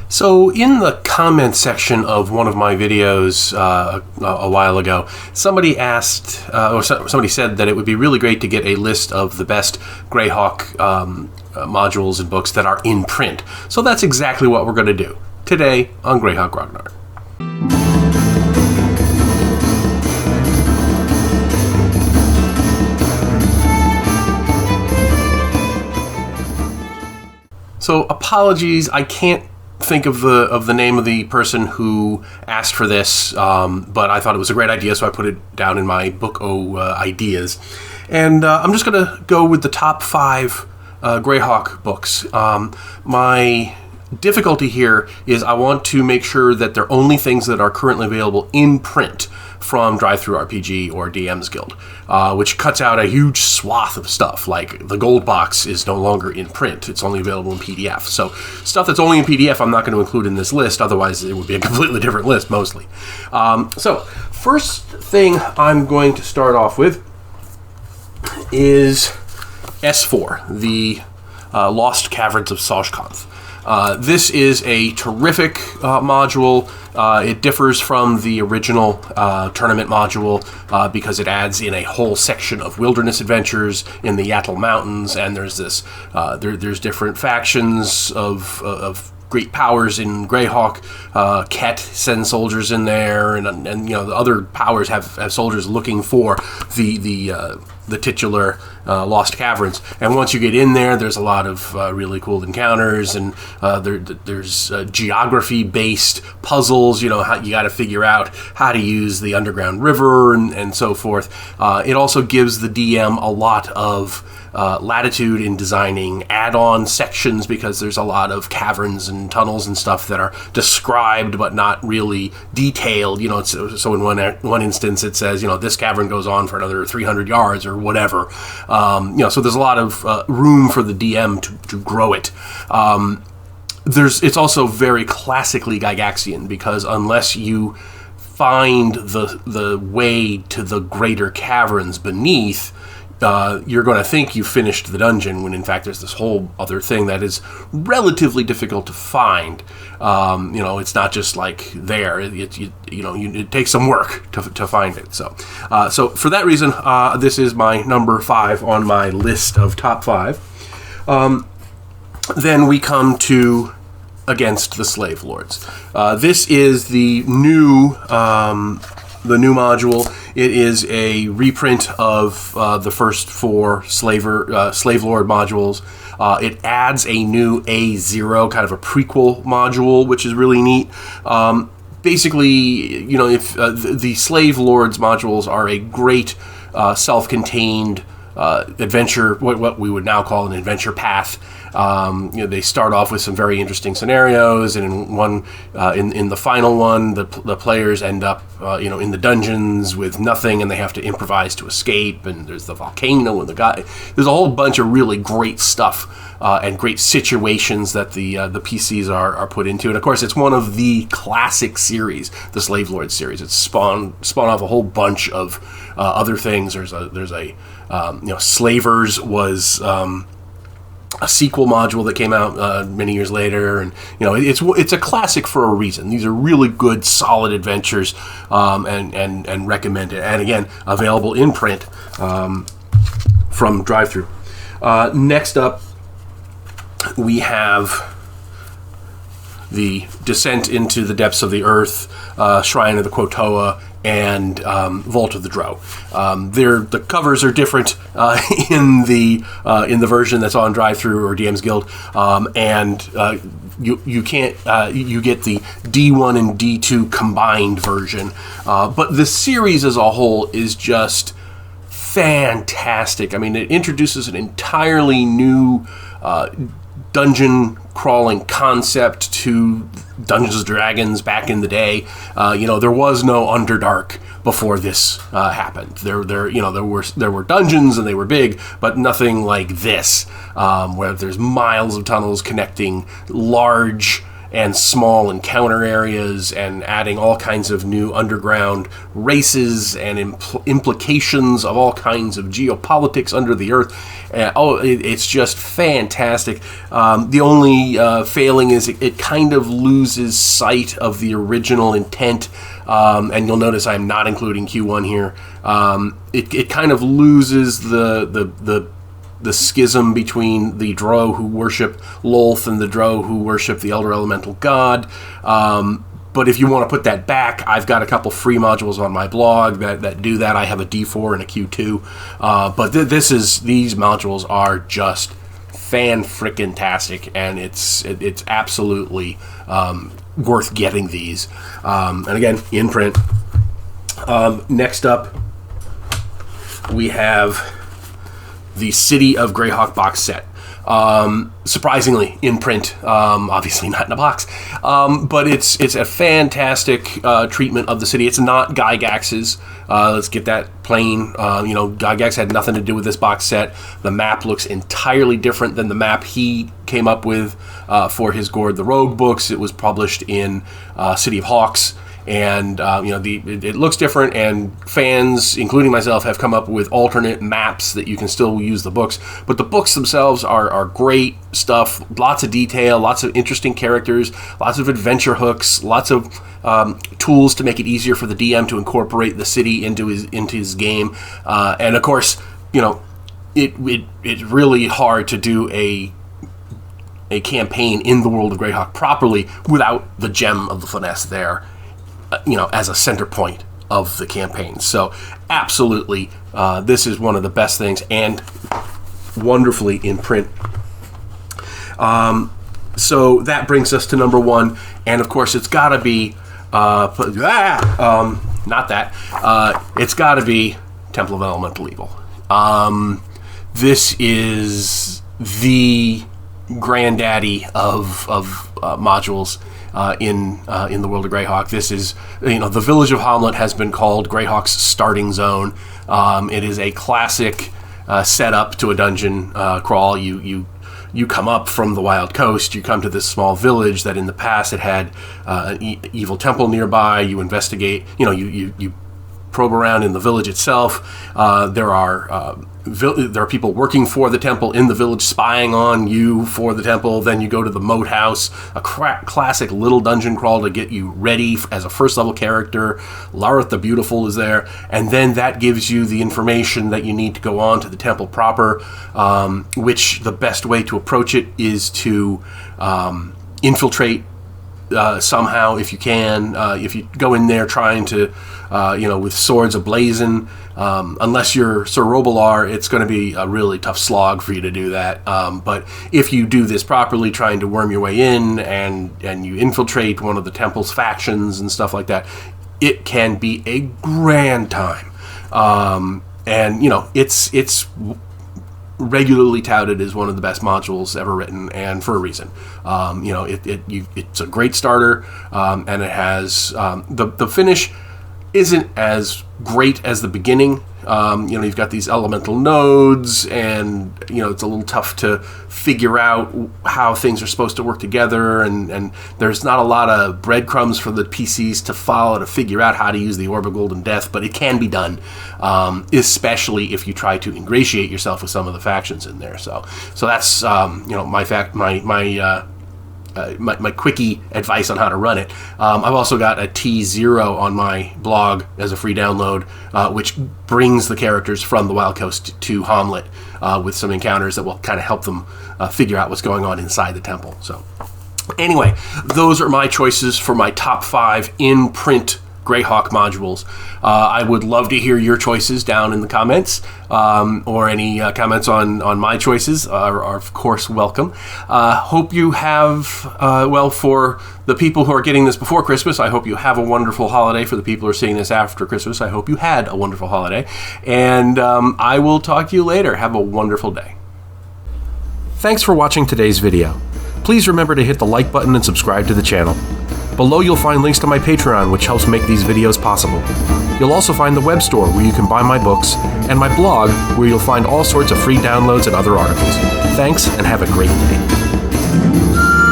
So in the comment section of one of my videos a while ago, somebody asked, or somebody said that it would be really great to get a list of the best Greyhawk modules and books that are in print. So that's exactly what we're going to do today on Greyhawk Grognard. So apologies, I can't think of the name of the person who asked for this, but I thought it was a great idea, so I put it down in my book ideas. And I'm just going to go with the top 5 Greyhawk books. My difficulty here is I want to make sure that they're only things that are currently available in print from Drive-Thru-RPG or DM's Guild, which cuts out a huge swath of stuff. Like the gold box is no longer in print. It's only available in PDF. So stuff that's only in PDF I'm not going to include in this list, otherwise it would be a completely different list mostly. So first thing I'm going to start off with is S4, the Lost Caverns of Soshkanth. This is a terrific module. It differs from the original tournament module because it adds in a whole section of wilderness adventures in the Yatul Mountains, and there's this there's different factions of great powers in Greyhawk. Ket sends soldiers in there, and you know the other powers have soldiers looking for the titular Lost Caverns. And once you get in there, there's a lot of really cool encounters, and there's geography-based puzzles. You know, how you got to figure out how to use the underground river and so forth. It also gives the DM a lot of latitude in designing add-on sections, because there's a lot of caverns and tunnels and stuff that are described but not really detailed. You know, so in one instance it says, you know, this cavern goes on for another 300 yards or whatever. You know, so there's a lot of room for the DM to grow it. It's also very classically Gygaxian, because unless you find the way to the greater caverns beneath, you're going to think you finished the dungeon, when in fact there's this whole other thing that is relatively difficult to find. You know, it's not just like there. It takes some work to find it. So for that reason, this is my number 5 on my list of top 5. Then we come to Against the Slave Lords. This is the new module. It is a reprint of the first 4 Slave Lord modules. It adds a new A0, kind of a prequel module, which is really neat. Basically, you know, if the Slave Lords modules are a great self-contained adventure, what we would now call an adventure path. You know, they start off with some very interesting scenarios, and in the final one, the players end up you know, in the dungeons with nothing, and they have to improvise to escape. And there's the volcano and the guy. There's a whole bunch of really great stuff and great situations that the PCs are put into. And of course, it's one of the classic series, the Slave Lord series. It's spawned off a whole bunch of other things. There's a you know, Slavers was a sequel module that came out many years later, and you know, it's a classic for a reason. These are really good, solid adventures, and recommended. And again, available in print from Drive-Thru. Next up, we have the Descent into the Depths of the Earth, Shrine of the Quotoa, and Vault of the Drow. The covers are different in the version that's on Drive-Thru or DM's Guild, and you get the D1 and D2 combined version. But the series as a whole is just fantastic. I mean, it introduces an entirely new dungeon crawling concept to Dungeons and Dragons back in the day. You know, there was no Underdark before this happened. There were dungeons and they were big, but nothing like this, where there's miles of tunnels connecting large and small encounter areas, and adding all kinds of new underground races and implications of all kinds of geopolitics under the earth. It's just fantastic. The only failing is it kind of loses sight of the original intent, and you'll notice I'm not including Q1 here. It kind of loses the schism between the Drow who worship Lolth and the Drow who worship the Elder Elemental God. But if you want to put that back, I've got a couple free modules on my blog that do that. I have a D4 and a Q2. But these modules are just fan-frickin-tastic, and it's absolutely worth getting these. And again, in print. Next up, we have the City of Greyhawk box set. Surprisingly, in print, obviously not in a box, but it's a fantastic treatment of the city. It's not Gygax's. Let's get that plain. Gygax had nothing to do with this box set. The map looks entirely different than the map he came up with for his Gord the Rogue books. It was published in City of Hawks. And it looks different, and fans, including myself, have come up with alternate maps that you can still use the books. But the books themselves are great stuff. Lots of detail, lots of interesting characters, lots of adventure hooks, lots of tools to make it easier for the DM to incorporate the city into his game. And of course, it's really hard to do a campaign in the world of Greyhawk properly without the gem of the finesse there, as a center point of the campaign. So absolutely, this is one of the best things, and wonderfully in print. So that brings us to number one, and of course it's got to be not that. It's got to be Temple of Elemental Evil. This is the granddaddy of modules in the world of Greyhawk. This is, the village of Hamlet has been called Greyhawk's starting zone. It is a classic setup to a dungeon crawl. You come up from the Wild Coast, you come to this small village that in the past it had an evil temple nearby. You investigate, you probe around in the village itself. There are people working for the temple in the village, spying on you for the temple. Then you go to the moat house, a classic little dungeon crawl to get you ready as a first level character. Lareth the Beautiful is there, and then that gives you the information that you need to go on to the temple proper, which the best way to approach it is to infiltrate somehow, if you can. If you go in there trying to, with swords ablazing, unless you're Sir Robelar, it's going to be a really tough slog for you to do that. But if you do this properly, trying to worm your way in and you infiltrate one of the temple's factions and stuff like that, it can be a grand time. It's regularly touted as one of the best modules ever written, and for a reason. It's a great starter, and it has the finish isn't as great as the beginning. You've got these elemental nodes, and it's a little tough to figure out how things are supposed to work together, and there's not a lot of breadcrumbs for the PCs to follow to figure out how to use the Orb of Golden Death, but it can be done, especially if you try to ingratiate yourself with some of the factions in there. So that's my quickie advice on how to run it. I've also got a T0 on my blog as a free download, which brings the characters from the Wild Coast to Hamlet with some encounters that will kind of help them figure out what's going on inside the temple. So anyway, those are my choices for my top 5 in print Greyhawk modules. I would love to hear your choices down in the comments, or any comments on my choices are of course welcome. Hope you have, for the people who are getting this before Christmas, I hope you have a wonderful holiday. For the people who are seeing this after Christmas, I hope you had a wonderful holiday. And I will talk to you later. Have a wonderful day. Thanks for watching today's video. Please remember to hit the like button and subscribe to the channel. Below you'll find links to my Patreon, which helps make these videos possible. You'll also find the web store where you can buy my books, and my blog where you'll find all sorts of free downloads and other articles. Thanks, and have a great day.